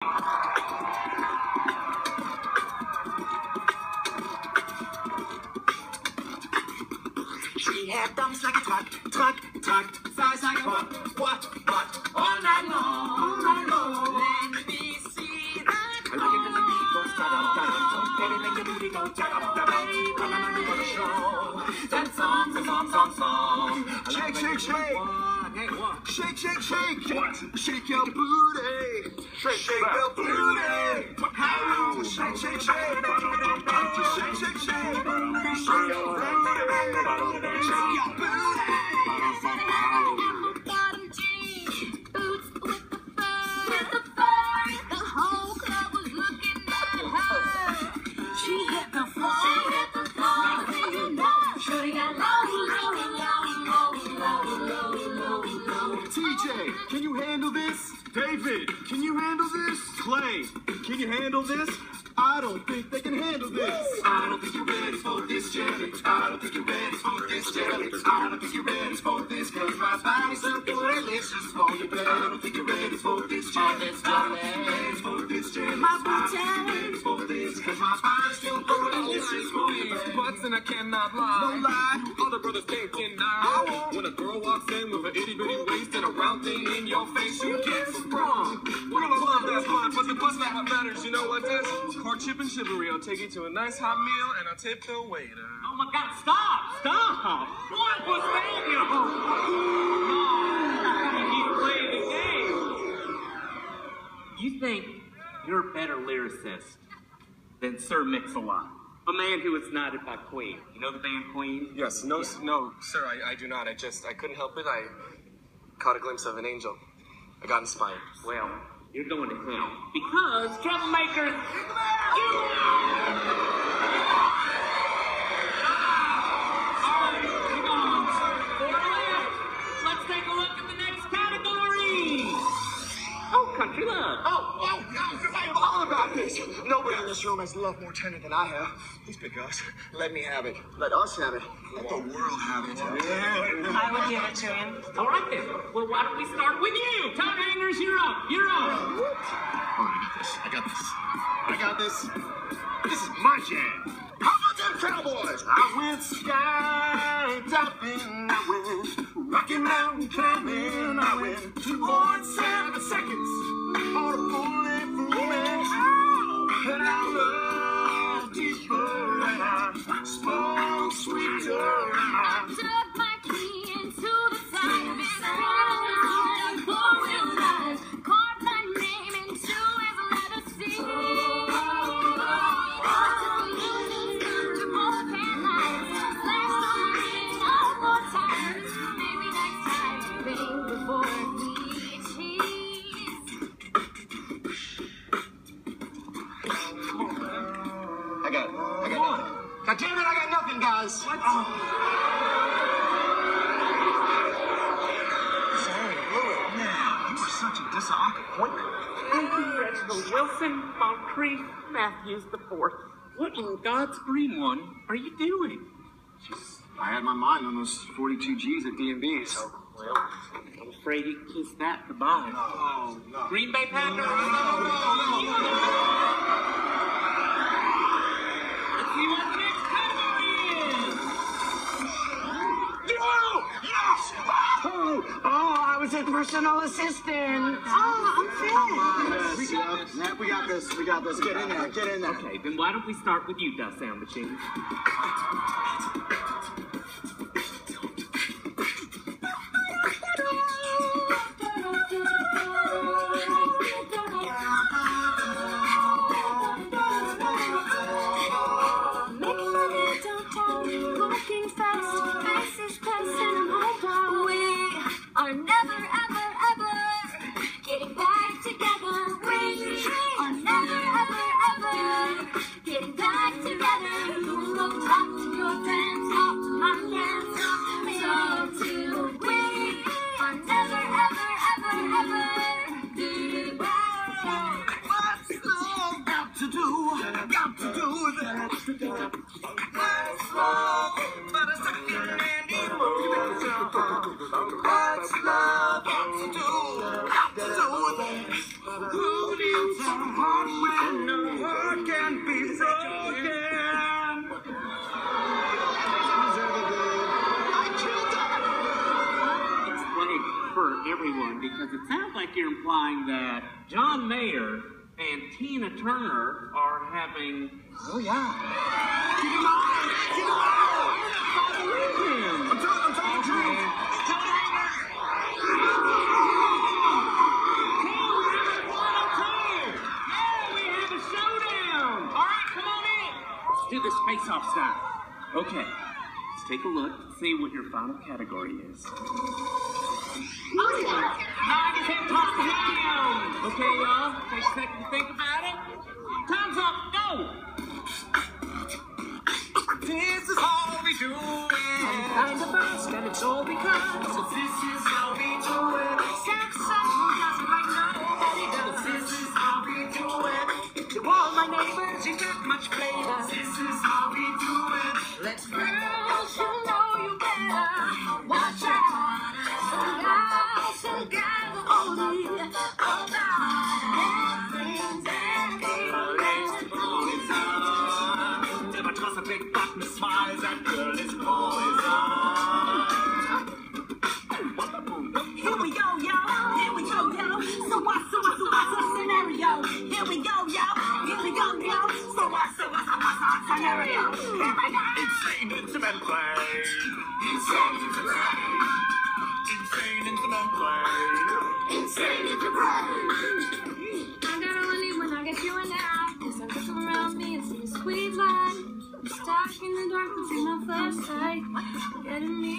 She had thumbs like a truck, size like a what, all night long, let me see that. I like it when the beat goes ta-da-da-da, everything the booty goes ta-da-da-da, come on, I'm gonna show that song. Shake, shake, shake. Shake, shake, shake. What? Shake your booty. Shake your booty. How? Shake, shake, shake. Shake, shake, shake. Shake your booty. Shake your booty. Bottom jeans, boots with the fur. The whole club was looking at her. She hit the floor. Shorty got low. TJ, can you handle this? David, can you handle this? Clay, can you handle this? I don't think they can handle this. I don't think you're ready for this jelly. I don't think you're ready for this jelly. I don't think you're ready for this, cause my body's so delicious for you, baby. I don't think you're ready for this jelly. I don't think you're ready for this jelly. My body's ready for this, cause my body's so delicious for you, baby. Butts and I cannot lie. No lie. All the brothers can't deny. When a girl walks in with an itty bitty waist and a round thing in your face, you get sprung. Well, I love that fun, but the bus never matters. You know what this? Courtship and chivalry. I'll take you to a nice hot meal and I'll tip the waiter. Oh my God! Stop! What was that? No, you think you're a better lyricist than Sir Mix-a-Lot, a man who was knighted by Queen. You know the band Queen? Yes. No, sir. I do not. I couldn't help it. I caught a glimpse of an angel. I got inspired. Well, you're going to hell because troublemakers. Let's take a look at the next category. Oh, country love. Oh, I'm all about this. Nobody in this room has love more tender than I have. Please pick us. Let me have it. Let us have it. Let the world have it. Yeah. I would give it to him. All right then. Well, why don't we start with you? Toad Hangers, you're up. Oh, I got this. This is my jam. How about them Cowboys? I went skydiving. I went Rocky Mountain climbing. I went 2.7 seconds on a bulletproof vest. And I love deeper and I spoke sweeter and I dug my key into the side of his eyes, four-wheel drive, carved my name into his leather seat. Comfortable headlights, flashed on my head all four times. Maybe next time, think before we cheat. I got nothing. God damn it, I got nothing, guys. Sorry, man, you were such a disappointment. Reginald Wilson, Moncrief Matthews IV. What in God's green one are you doing? I had my mind on those 42 G's at D&B, so... Well, I'm afraid you can kiss that goodbye. No. Green Bay Packers. Let's see what the next category is. Yes! Oh, I was a personal assistant. We got this. Get in there. Okay, then why don't we start with you, Dust Sound Machine? Walking fast, faces passing, I'm homebound. We are never, ever getting back together. We are never, ever getting back together. You go talk to your friends, talk to my friends, talk to me. So too, we are never, ever getting back. What's love got to do with that? What's love but a second-hand emotion? What's love got to do with it? Who needs a heart when no heart can be broken? I killed her! Explain for everyone, because it sounds like you're implying that John Mayer and Tina Turner are having... Oh, yeah. Keep him on! Keep him on! I'm telling the truth. Do this face-off style. Okay, let's take a look, see what your final category is. 90 seconds down. Okay, y'all, take a second to think about it. Time's up, go! This is how we do it. I'm kind of fast, and it's all because This is how we do it. successful does it like nobody does. This is how we do it. To all my neighbors, you got much flavor. This is how we do it. Let's go. Girls, you know you better watch out. Some guys are only about things and Never trust a big button smiles, that girl is poison. Here we go, yo. Here we go, yo. So what's the scenario? Here we go, yo. Here we go, yo. So what's the scenario? Here we go. Insane instrument play. insane to play. Insane instrument play. Insane to play. I got all I need when I get you and I. Cause I look around me and see a squeeze line. I'm stuck in the darkness in my flashlight. Getting me